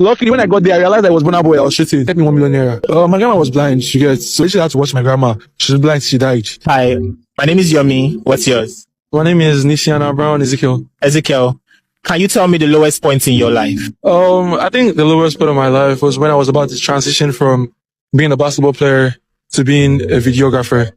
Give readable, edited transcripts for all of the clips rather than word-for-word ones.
Luckily, when I got there, I realized I was Burna Boy. I was shooting. Take me 1 million naira. My grandma was blind. She gets so she had to watch my grandma. She's blind. She died. Hi, my name is Yomi. What's yours? My name is Nishiana Brown Ezekiel. Ezekiel, can you tell me the lowest point in your life? I think the lowest point of my life was when I was about to transition from being a basketball player to being a videographer.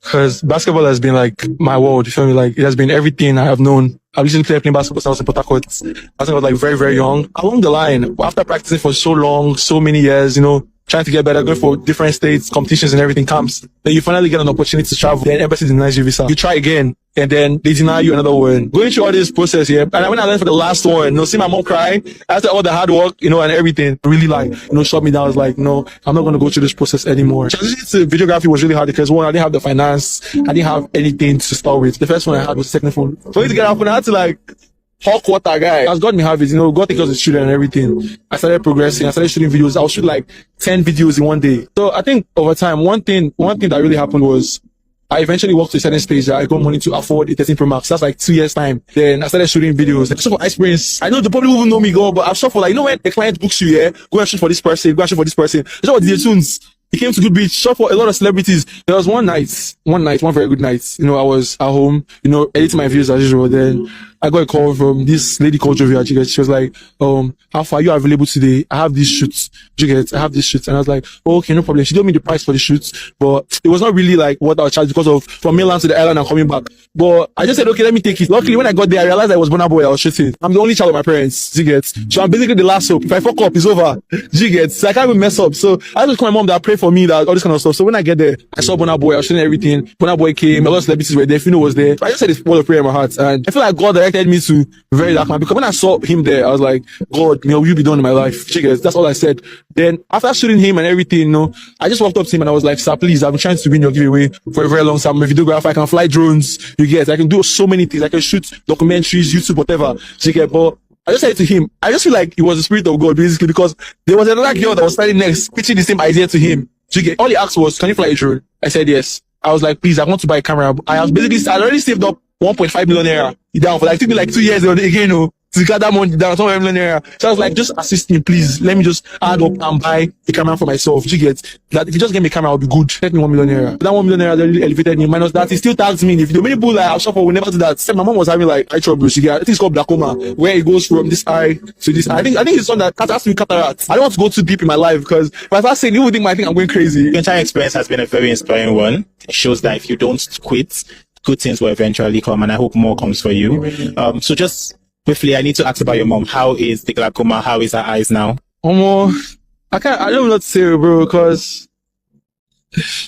Cause basketball has been like my world, you feel me? Like it has been everything I have known. I've usually played playing basketball since I was in Port Harcourt. I think I was like very, very young. Along the line, after practicing for so long, so many years, trying to get better, going for different states, competitions and everything comes. Then you finally get an opportunity to travel. Then embassy denies you visa. You try again. And then they deny you another one. Going through all this process here. And when I learned for the last one, see my mom cry after all the hard work, and everything really shut me down. I was like, no, I'm not going to go through this process anymore. Transitioning to videography was really hard because one, I didn't have the finance. I didn't have anything to start with. The first one I had was a second phone. For me to get out, I had to hot water guy. As God may have it, God takes us to children and everything. I started progressing. I started shooting videos. I would shoot 10 videos in one day. So I think over time, one thing that really happened was I eventually walked to a certain stage that I got money to afford a 13 Pro Max. That's 2 years time. Then I started shooting videos. I shot for experience. I know the public won't know me, but I've shot for when the client books you here, go and shoot for this person, go and shoot for this person. I shot for DJ Tunes. He came to Good Beach, shot for a lot of celebrities. There was one very good night. I was at home, editing my videos as usual. Then I got a call from this lady called Jovia. She was like, how far are you available today? I have these shoots. I have these shoots. And I was like, oh, okay, no problem. She told me the price for the shoots, but it was not really what I was charged because of from mainland to the island and coming back. But I just said, okay, let me take it. Luckily, when I got there, I realized I was Burna Boy. I was shooting. I'm the only child of my parents. So I'm basically the last hope. If I fuck up, it's over. So I can't even mess up. So I just call my mom that pray for me, that all this kind of stuff. So when I get there, I saw Burna Boy. I was shooting everything. Burna Boy came. A lot of celebrities were there. Fino was there. So I just said this word of prayer in my heart. And I feel like God directed me to a very dark man. Because when I saw him there, I was like, God, may you be done in my life. That's all I said. Then after shooting him and everything, I just walked up to him and I was like, sir, please, I've been trying to win your giveaway for a very long time. I'm a videographer. I can fly drones. I can do so many things. I can shoot documentaries, YouTube, whatever. But I just said to him, I just feel like it was the spirit of God, basically, because there was another girl that was standing next, pitching the same idea to him. All he asked was, can you fly a drone? I said yes. I was like, please, I want to buy a camera. I already saved up 1.5 million naira down for it took me 2 years again, to gather money down, 1 million naira. So I was like, just assist me, please. Let me just add up and buy a camera for myself. That if you just get me a camera, I'll be good. Take me 1 million naira. That 1 million naira really elevated me. Minus that, he still tags me in the video. Many people I'll shop for will never do that. So my mom was having eye trouble. I think it's called glaucoma, where it goes from this eye to this eye. I think it's on that has to be cataract. I don't want to go too deep in my life because if I start saying, you would think I'm going crazy. Your entire experience has been a very inspiring one. It shows that if you don't quit, good things will eventually come, and I hope more comes for you. So just briefly, I need to ask about your mom. How is the glaucoma? How is her eyes now? I don't know what to say, bro, because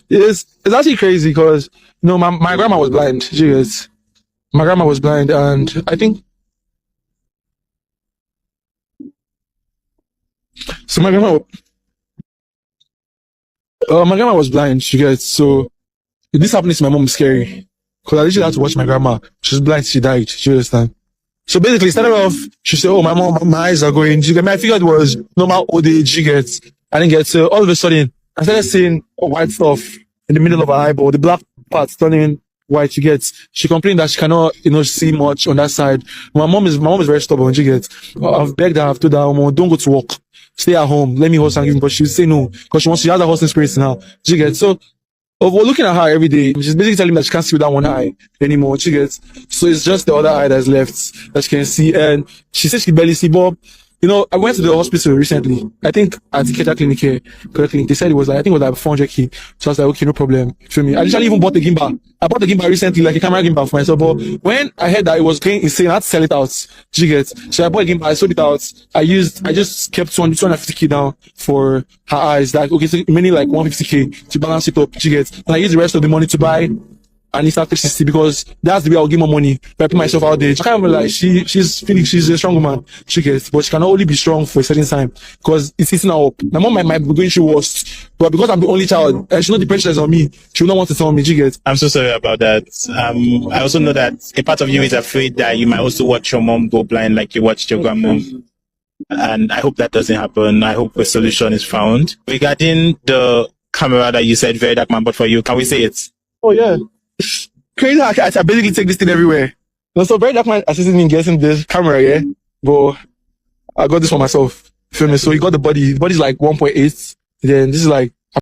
it's actually crazy because, my grandma was blind. My grandma was blind, and I think, so my grandma was blind, so this happening to my mom is scary. Because I literally had to watch my grandma. She's blind, she died. You understand? So basically, started off, she said, oh, my mom, my eyes are going. I figured it was normal old age. I didn't get to, all of a sudden, I started seeing white stuff in the middle of her eyeball, the black parts turning white. She complained that she cannot, see much on that side. My mom is very stubborn. I've begged her, I've told her, don't go to work. Stay at home. Let me host and give me, but she'll say no. Because she has a hosting spirit now. So, we're looking at her every day. She's basically telling me that she can't see with that one eye anymore. So it's just the other eye that's left that she can see. And she says she barely see, but I went to the hospital recently. I think at the Keter Clinic here, they said it was I think it was 400k. So I was like, okay, no problem. Feel me? I literally even bought the gimbal. I bought the gimbal recently, a camera gimbal for myself. But when I heard that it was going insane, I had to sell it out. So I bought a gimbal, I sold it out. I just kept 250k down for her eyes. So mainly 150k to balance it up. And I used the rest of the money to buy and it's after 60 because that's the way I'll give more money. If I put myself out there, I can't remember, she's a strong woman. But she can only be strong for a certain time because it's hitting her up. My mom might be going through worst, but because I'm the only child, she knows the pressure is on me. She will not want to tell me. I'm so sorry about that. I also know that a part of you is afraid that you might also watch your mom go blind like you watched your grandmom. And I hope that doesn't happen. I hope a solution is found. Regarding the camera that you said very dark man, but for you, can we say it? Oh yeah. Crazy how I basically take this thing everywhere. So very dark man assisted me in getting this camera, yeah. But I got this for myself. Feel me? So he got the body's like 1.8. Then this is like